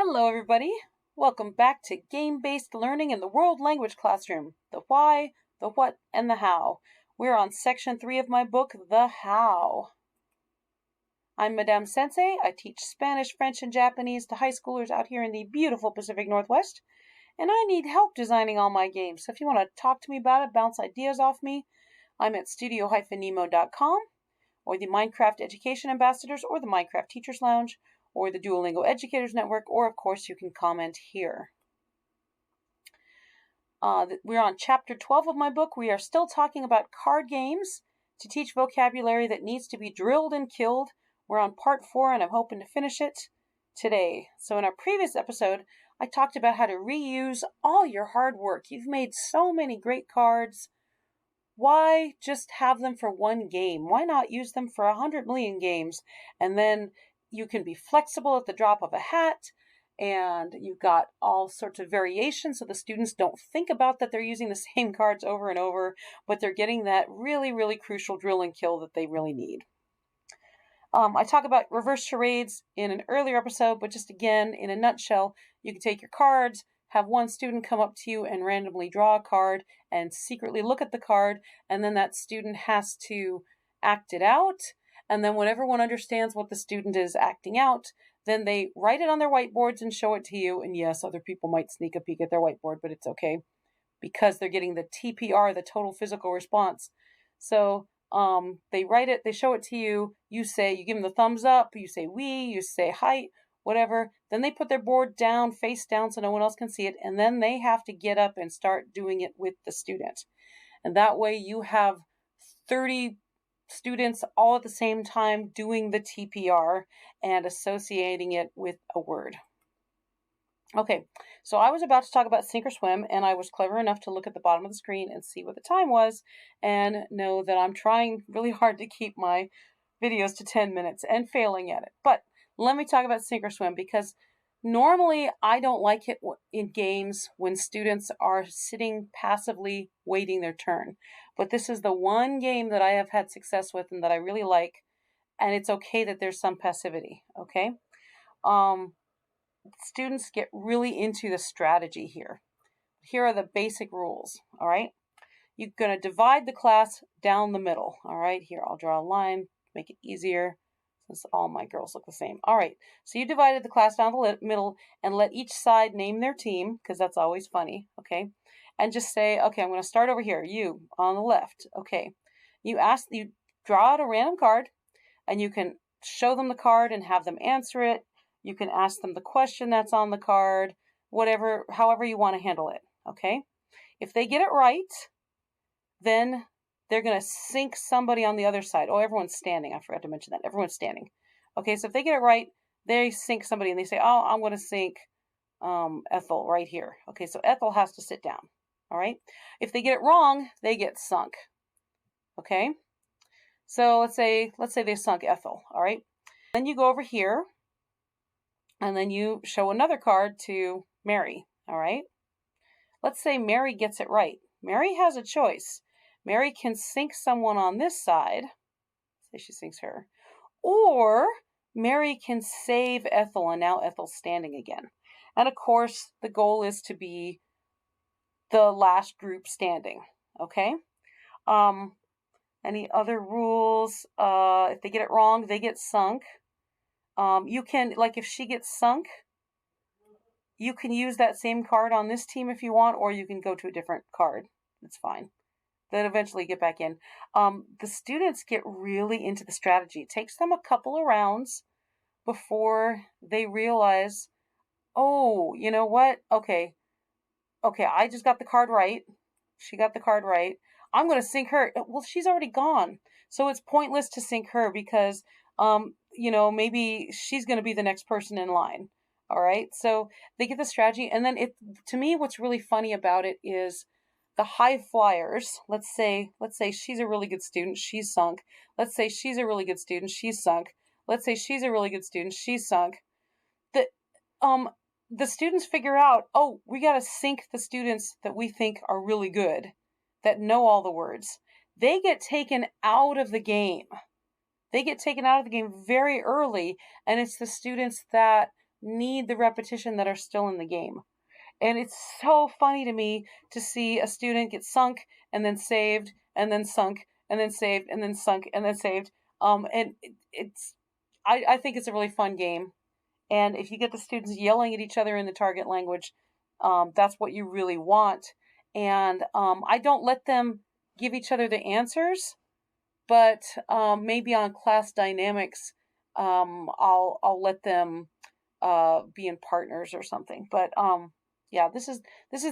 Hello, everybody. Welcome back to Game-Based Learning in the World Language Classroom. The why, the what, and the how. We're on section 3 of my book, The How. I'm Madame Sensei. I teach Spanish, French, and Japanese to high schoolers out here in the beautiful Pacific Northwest. And I need help designing all my games. So if you want to talk to me about it, bounce ideas off me, I'm at studio-nemo.com, or the Minecraft Education Ambassadors, or the Minecraft Teachers Lounge, or the Duolingo Educators Network, or of course you can comment here. We're on chapter 12 of my book. We are still talking about card games to teach vocabulary that needs to be drilled and killed. We're on part 4 and I'm hoping to finish it today. So in our previous episode, I talked about how to reuse all your hard work. You've made so many great cards. Why just have them for one game? Why not use them for 100 million games? And then you can be flexible at the drop of a hat, and you've got all sorts of variations so the students don't think about that they're using the same cards over and over, but they're getting that really, really crucial drill and kill that they really need. I talk about reverse charades in an earlier episode, but just again, in a nutshell, you can take your cards, have one student come up to you and randomly draw a card and secretly look at the card, and then that student has to act it out. And then when everyone understands what the student is acting out, then they write it on their whiteboards and show it to you. And yes, other people might sneak a peek at their whiteboard, but it's okay because they're getting the TPR, the total physical response. So they write it, they show it to you, you give them the thumbs up, you say we, you say height, whatever. Then they put their board down, face down, so no one else can see it. And then they have to get up and start doing it with the student. And that way you have 30 students all at the same time doing the TPR and associating it with a word. Okay, so I was about to talk about sink or swim, and I was clever enough to look at the bottom of the screen and see what the time was and know that I'm trying really hard to keep my videos to 10 minutes and failing at it. But let me talk about sink or swim, because normally I don't like it in games when students are sitting passively waiting their turn. But this is the one game that I have had success with and that I really like, and it's okay that there's some passivity, okay? Students get really into the strategy here. Here are the basic rules, all right? You're going to divide the class down the middle, all right? Here, I'll draw a line, make it easier, since all my girls look the same. All right, so you divided the class down the middle and let each side name their team, because that's always funny, okay? And just say, okay, I'm going to start over here, you on the left, okay? You draw out a random card, and you can show them the card and have them answer it. You can ask them the question that's on the card, however you want to handle it, okay? If they get it right, then they're going to sink somebody on the other side. Oh, everyone's standing. I forgot to mention that. Everyone's standing. Okay, so if they get it right, they sink somebody and they say, oh, I'm going to sink Ethel right here. Okay, so Ethel has to sit down, all right? If they get it wrong, they get sunk, okay? So let's say they sunk Ethel, all right? Then you go over here, and then you show another card to Mary, all right? Let's say Mary gets it right. Mary has a choice. Mary can sink someone on this side. Say she sinks her. Or Mary can save Ethel, and now Ethel's standing again. And of course, the goal is to be the last group standing, okay? Any other rules? If they get it wrong, they get sunk. You can, like if she gets sunk, you can use that same card on this team if you want, or you can go to a different card. It's fine. Then eventually get back in. The students get really into the strategy. It takes them a couple of rounds before they realize, oh, you know what? Okay, I just got the card right. She got the card right. I'm going to sink her. Well, she's already gone. So it's pointless to sink her because, maybe she's going to be the next person in line. All right. So they get the strategy. And then to me, what's really funny about it is the high flyers. Let's say she's a really good student. She's sunk. Let's say she's a really good student. She's sunk. Let's say she's a really good student. She's sunk. The students figure out, oh, we got to sink the students that we think are really good, that know all the words. They get taken out of the game. They get taken out of the game very early, and it's the students that need the repetition that are still in the game. And it's so funny to me to see a student get sunk and then saved and then sunk and then saved and then sunk and then saved. And I think it's a really fun game. And if you get the students yelling at each other in the target language, that's what you really want. And I don't let them give each other the answers, but maybe on class dynamics, I'll let them be in partners or something. But yeah, this is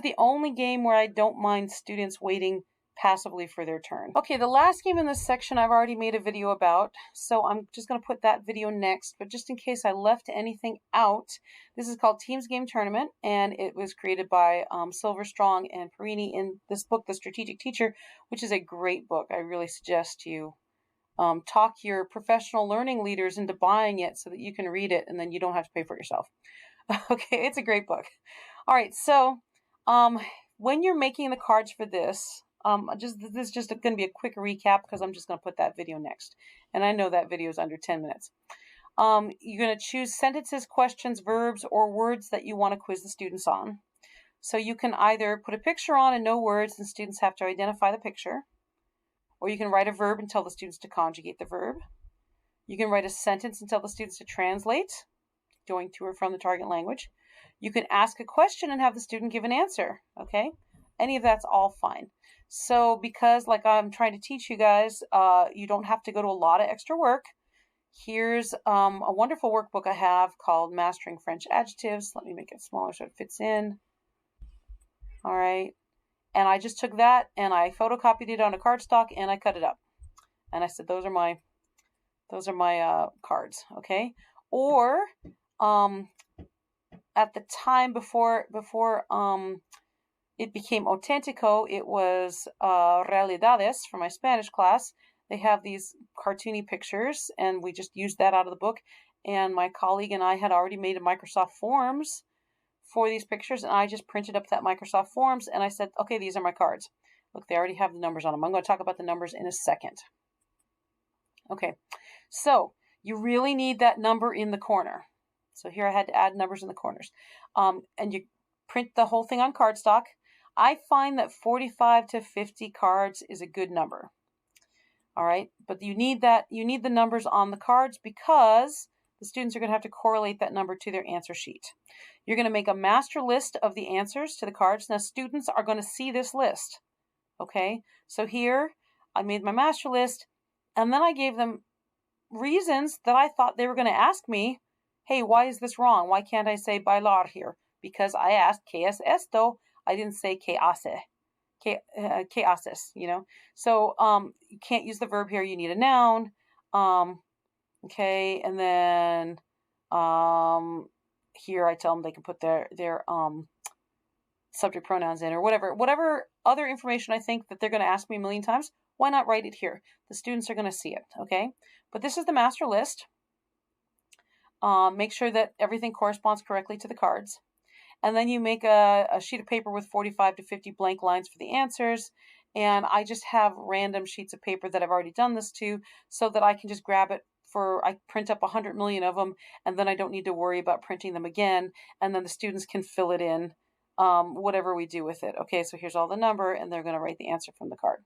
the only game where I don't mind students waiting passively for their turn. Okay, the last game in this section I've already made a video about, so I'm just going to put that video next, but just in case I left anything out, this is called Teams Game Tournament, and it was created by Silver Strong and Perini in this book, The Strategic Teacher, which is a great book. I really suggest you talk your professional learning leaders into buying it so that you can read it and then you don't have to pay for it yourself. Okay, it's a great book. All right, so when you're making the cards for this, this is just going to be a quick recap because I'm just going to put that video next. And I know that video is under 10 minutes. You're going to choose sentences, questions, verbs, or words that you want to quiz the students on. So you can either put a picture on and no words, and students have to identify the picture. Or you can write a verb and tell the students to conjugate the verb. You can write a sentence and tell the students to translate, going to or from the target language. You can ask a question and have the student give an answer, okay? Any of that's all fine. So because, like I'm trying to teach you guys, you don't have to go to a lot of extra work. Here's a wonderful workbook I have called Mastering French Adjectives. Let me make it smaller so it fits in. All right. And I just took that and I photocopied it on a cardstock and I cut it up. And I said, those are my cards, okay? Or at the time before it became Auténtico, it was Realidades for my Spanish class. They have these cartoony pictures, and we just used that out of the book. And my colleague and I had already made a Microsoft Forms for these pictures, and I just printed up that Microsoft Forms, and I said, okay, these are my cards. Look, they already have the numbers on them. I'm going to talk about the numbers in a second. Okay, so you really need that number in the corner. So here I had to add numbers in the corners. And you print the whole thing on cardstock. I find that 45 to 50 cards is a good number. All right, but you need the numbers on the cards because the students are going to have to correlate that number to their answer sheet. You're going to make a master list of the answers to the cards. Now, students are going to see this list. Okay, so here I made my master list, and then I gave them reasons that I thought they were going to ask me. Hey, why is this wrong? Why can't I say bailar here? Because I asked, ¿qué es esto? I didn't say, ¿qué hace? ¿Qué haces? You know? So you can't use the verb here. You need a noun. Okay, and then here I tell them they can put their subject pronouns in or whatever other information I think that they're going to ask me a million times. Why not write it here? The students are going to see it, okay? But this is the master list. Make sure that everything corresponds correctly to the cards. And then you make a sheet of paper with 45 to 50 blank lines for the answers. And I just have random sheets of paper that I've already done this to so that I can just grab it I print up 100 million of them, and then I don't need to worry about printing them again. And then the students can fill it in, whatever we do with it. Okay, so here's all the number, and they're going to write the answer from the card.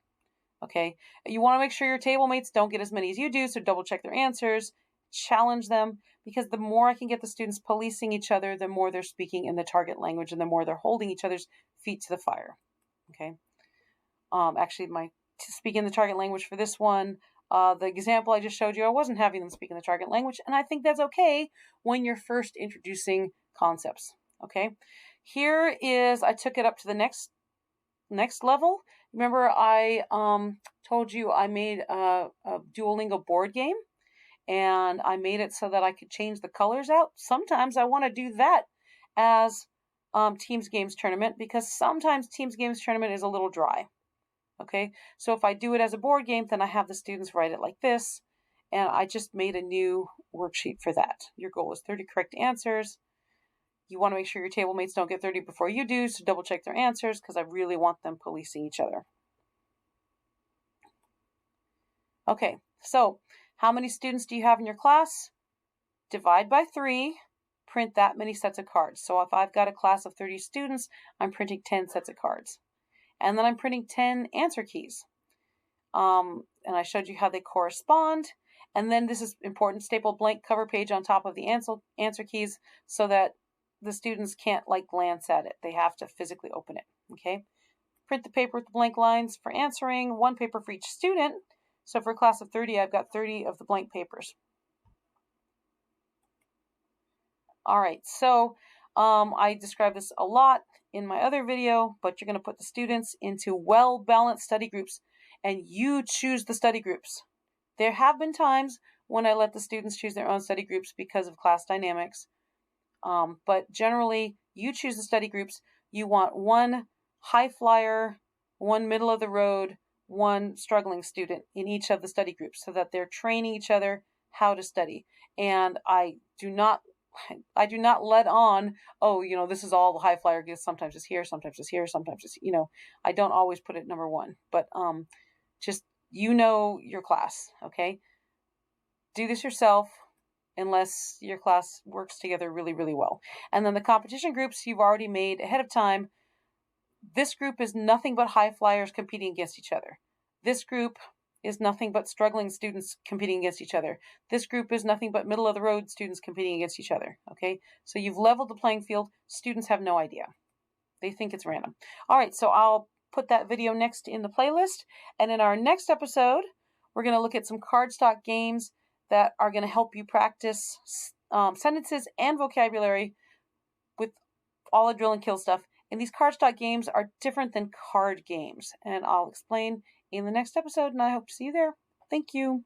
Okay, you want to make sure your table mates don't get as many as you do, so double check their answers, challenge them, because the more I can get the students policing each other, the more they're speaking in the target language, and the more they're holding each other's feet to the fire. Okay, actually, my speaking the target language for this one, the example I just showed you, I wasn't having them speak in the target language, and I think that's okay when you're first introducing concepts. Okay, here is, I took it up to the next level. Remember I told you I made a Duolingo board game, and I made it so that I could change the colors out. Sometimes I want to do that as Teams Games Tournament, because sometimes Teams Games Tournament is a little dry. Okay, so if I do it as a board game, then I have the students write it like this, and I just made a new worksheet for that. Your goal is 30 correct answers. You want to make sure your table mates don't get 30 before you do, so double check their answers, because I really want them policing each other. Okay, so how many students do you have in your class? Divide by 3, print that many sets of cards. So if I've got a class of 30 students, I'm printing 10 sets of cards. And then I'm printing 10 answer keys. And I showed you how they correspond. And then this is important, staple blank cover page on top of the answer keys so that the students can't glance at it. They have to physically open it, okay? Print the paper with the blank lines for answering, one paper for each student. So for a class of 30, I've got 30 of the blank papers. All right, so I described this a lot in my other video, but you're going to put the students into well-balanced study groups, and you choose the study groups. There have been times when I let the students choose their own study groups because of class dynamics, but generally you choose the study groups. You want one high flyer, one middle of the road, one struggling student in each of the study groups so that they're training each other how to study. And I do not let on, this is all the high flyer gets. Sometimes it's here, sometimes it's here, sometimes it's, I don't always put it number one, but just, your class, okay? Do this yourself unless your class works together really, really well. And then the competition groups you've already made ahead of time. This group is nothing but high flyers competing against each other. This group is nothing but struggling students competing against each other. This group is nothing but middle of the road students competing against each other, okay? So you've leveled the playing field. Students have no idea. They think it's random. All right, so I'll put that video next in the playlist. And in our next episode, we're going to look at some cardstock games that are going to help you practice sentences and vocabulary with all the drill and kill stuff. And these cardstock games are different than card games. And I'll explain in the next episode, and I hope to see you there. Thank you.